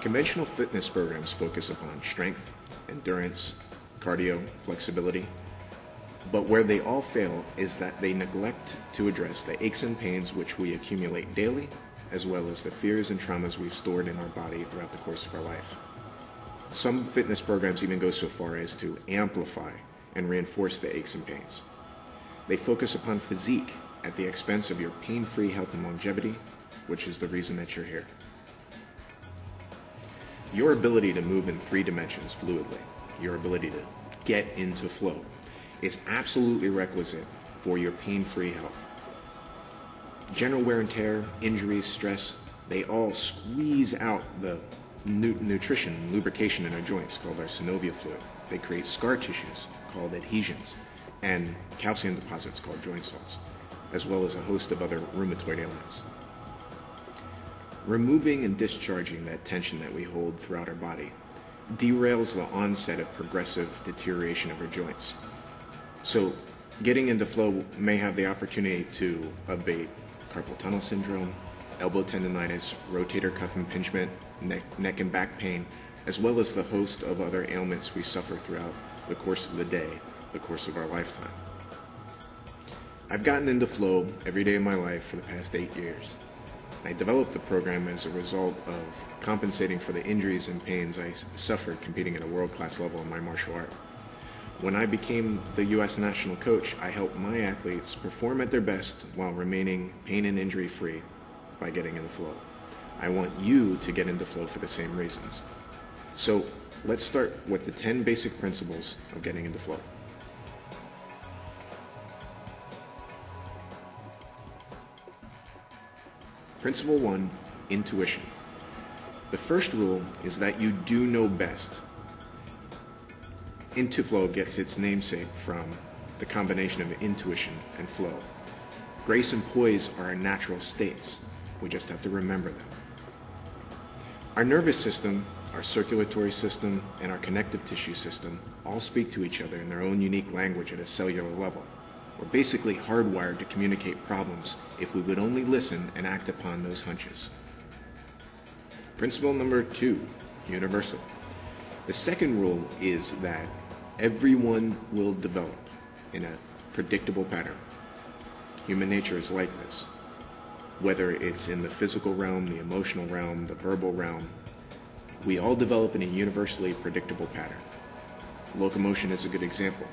Conventional fitness programs focus upon strength, endurance, cardio, flexibility, but where they all fail is that they neglect to address the aches and pains which we accumulate daily, as well as the fears and traumas we've stored in our body throughout the course of our life. Some fitness programs even go so far as to amplify and reinforce the aches and pains. They focus upon physique at the expense of your pain-free health and longevity, which is the reason that you're here. Your ability to move in 3 dimensions fluidly, your ability to get into flow, is absolutely requisite for your pain-free health. General wear and tear, injuries, stress, they all squeeze out the nutrition and lubrication in our joints called our synovial fluid. They create scar tissues called adhesions and calcium deposits called joint salts, as well as a host of other rheumatoid ailments. Removing and discharging that tension that we hold throughout our body derails the onset of progressive deterioration of our joints. So getting into flow may have the opportunity to abate carpal tunnel syndrome, elbow tendonitis, rotator cuff impingement, neck and back pain, as well as the host of other ailments we suffer throughout the course of the day, the course of our lifetime. I've gotten into flow every day of my life for the past 8 years. I developed the program as a result of compensating for the injuries and pains I suffered competing at a world-class level in my martial art. When I became the U.S. national coach, I helped my athletes perform at their best while remaining pain and injury free by getting into flow. I want you to get into flow for the same reasons. So let's start with the 10 basic principles of getting into flow. Principle 1, intuition. The first rule is that you do know best. Intuflow gets its namesake from the combination of intuition and flow. Grace and poise are our natural states. We just have to remember them. Our nervous system, our circulatory system, and our connective tissue system all speak to each other in their own unique language at a cellular level. We're basically hardwired to communicate problems if we would only listen and act upon those hunches. Principle number 2, universal. The second rule is that everyone will develop in a predictable pattern. Human nature is like this. Whether it's in the physical realm, the emotional realm, the verbal realm, we all develop in a universally predictable pattern. Locomotion is a good example.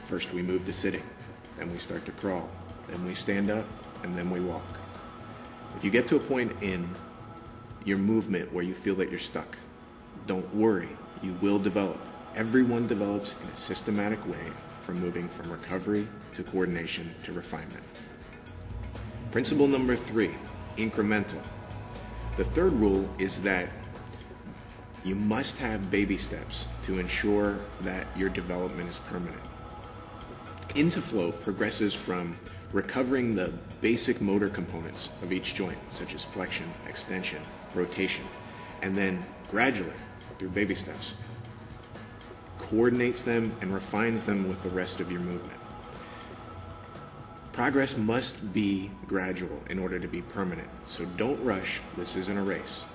First we move to sitting, then we start to crawl, then we stand up, and then we walk. If you get to a point in your movement where you feel that you're stuck, don't worry, you will develop. Everyone develops in a systematic way from moving from recovery to coordination to refinement. Principle number 3, incremental. The third rule is that you must have baby steps to ensure that your development is permanent. Intuflow progresses from recovering the basic motor components of each joint, such as flexion, extension, rotation, and then gradually, through baby steps, coordinates them and refines them with the rest of your movement. Progress must be gradual in order to be permanent, so don't rush. This isn't a race.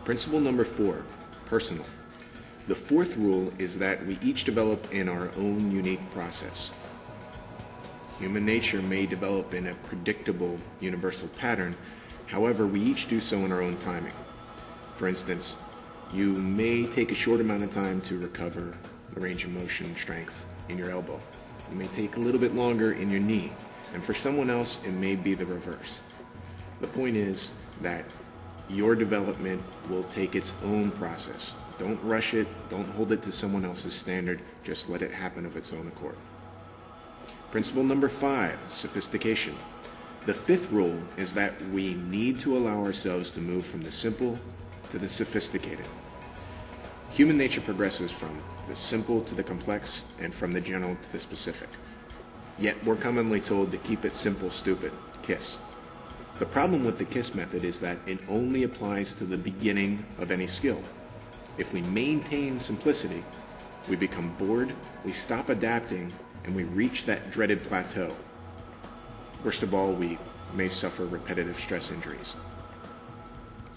Principle number 4, personal. The fourth rule is that we each develop in our own unique process. Human nature may develop in a predictable, universal pattern. However, we each do so in our own timing. For instance, you may take a short amount of time to recover the range of motion strength in your elbow. It may take a little bit longer in your knee, and for someone else, it may be the reverse. The point is that your development will take its own process. Don't rush it, don't hold it to someone else's standard, just let it happen of its own accord. Principle number 5, sophistication. The fifth rule is that we need to allow ourselves to move from the simple to the sophisticated. Human nature progresses from the simple to the complex and from the general to the specific. Yet we're commonly told to keep it simple, stupid, KISS. The problem with the KISS method is that it only applies to the beginning of any skill. If we maintain simplicity, we become bored, we stop adapting, and we reach that dreaded plateau. Worst of all, we may suffer repetitive stress injuries.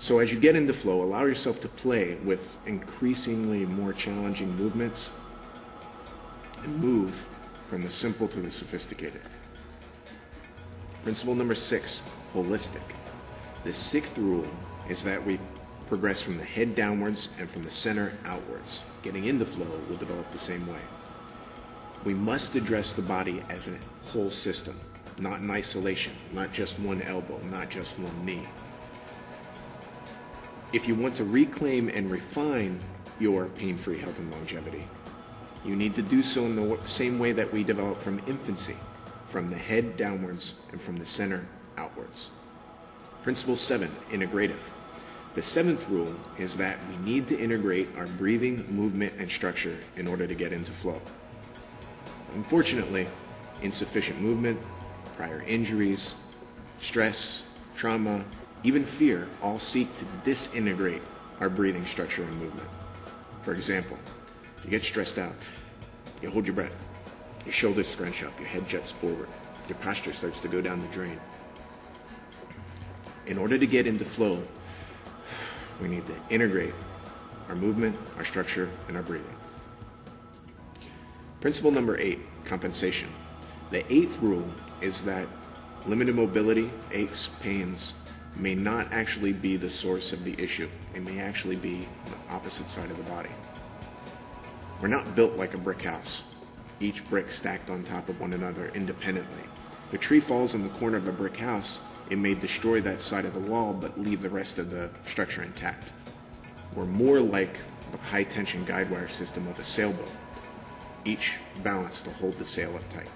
So as you get into flow, allow yourself to play with increasingly more challenging movements and move from the simple to the sophisticated. Principle number 6, holistic. The 6th rule is that we progress from the head downwards and from the center outwards. Getting into flow will develop the same way. We must address the body as a whole system, not in isolation, not just one elbow, not just one knee. If you want to reclaim and refine your pain-free health and longevity, you need to do so in the same way that we develop from infancy, from the head downwards and from the center outwards. Principle 7, integrative. The 7th rule is that we need to integrate our breathing, movement, and structure in order to get into flow. Unfortunately, insufficient movement, prior injuries, stress, trauma, even fear all seek to disintegrate our breathing structure and movement. For example, you get stressed out, you hold your breath, your shoulders scrunch up, your head juts forward, your posture starts to go down the drain. In order to get into flow, we need to integrate our movement, our structure, and our breathing. Principle number 8, compensation. The 8th rule is that limited mobility, aches, pains, may not actually be the source of the issue. It may actually be on the opposite side of the body. We're not built like a brick house, each brick stacked on top of one another independently. If a tree falls in the corner of a brick house, it may destroy that side of the wall but leave the rest of the structure intact. We're more like the high-tension guide wire system of a sailboat, each balanced to hold the sail up tight.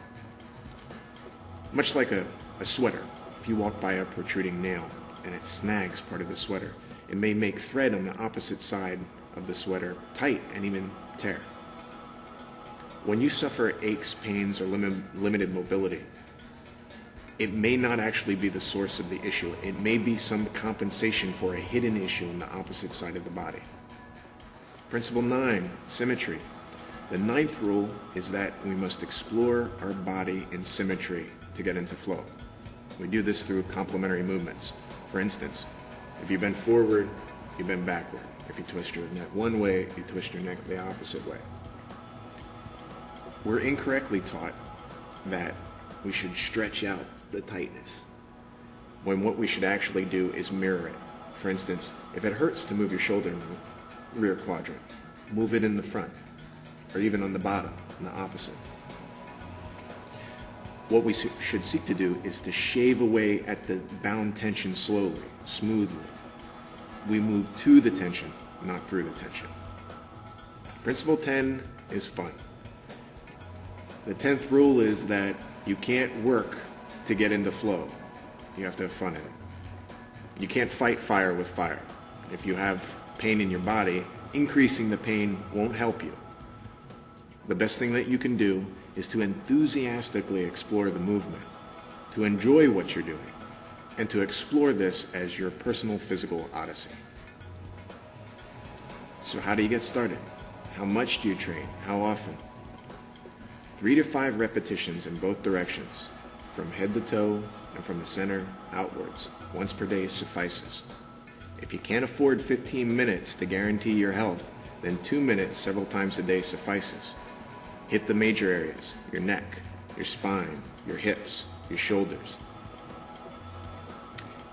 Much like a sweater, if you walk by a protruding nail and it snags part of the sweater, it may make thread on the opposite side of the sweater tight and even tear. When you suffer aches, pains, or limited mobility, it may not actually be the source of the issue. It may be some compensation for a hidden issue on the opposite side of the body. Principle 9, symmetry. The 9th rule is that we must explore our body in symmetry to get into flow. We do this through complementary movements. For instance, if you bend forward, you bend backward. If you twist your neck one way, you twist your neck the opposite way. We're incorrectly taught that we should stretch out the tightness, when what we should actually do is mirror it. For instance, if it hurts to move your shoulder in the rear quadrant, move it in the front, or even on the bottom, in the opposite. What we should seek to do is to shave away at the bound tension slowly, smoothly. We move to the tension, not through the tension. Principle 10 is fun. The 10th rule is that you can't work to get into flow. You have to have fun in it. You can't fight fire with fire. If you have pain in your body, increasing the pain won't help you. The best thing that you can do is to enthusiastically explore the movement, to enjoy what you're doing, and to explore this as your personal physical odyssey. So how do you get started? How much do you train? How often? 3 to 5 repetitions in both directions, from head to toe and from the center outwards, once per day suffices. If you can't afford 15 minutes to guarantee your health, then 2 minutes several times a day suffices. Hit the major areas, your neck, your spine, your hips, your shoulders.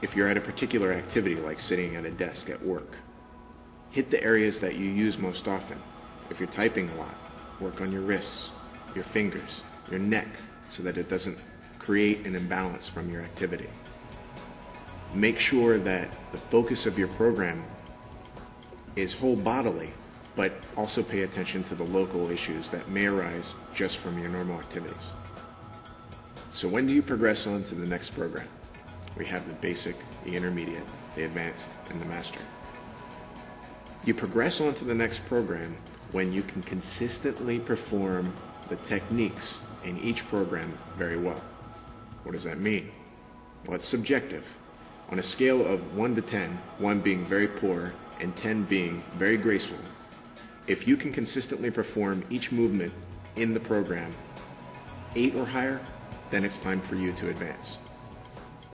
If you're at a particular activity like sitting at a desk at work, hit the areas that you use most often. If you're typing a lot, work on your wrists, your fingers, your neck, so that it doesn't create an imbalance from your activity. Make sure that the focus of your program is whole bodily, but also pay attention to the local issues that may arise just from your normal activities. So when do you progress on to the next program? We have the basic, the intermediate, the advanced, and the master. You progress on to the next program when you can consistently perform the techniques in each program very well. What does that mean? Well, it's subjective. On a scale of 1 to 10, 1 being very poor and 10 being very graceful, if you can consistently perform each movement in the program 8 or higher, then it's time for you to advance.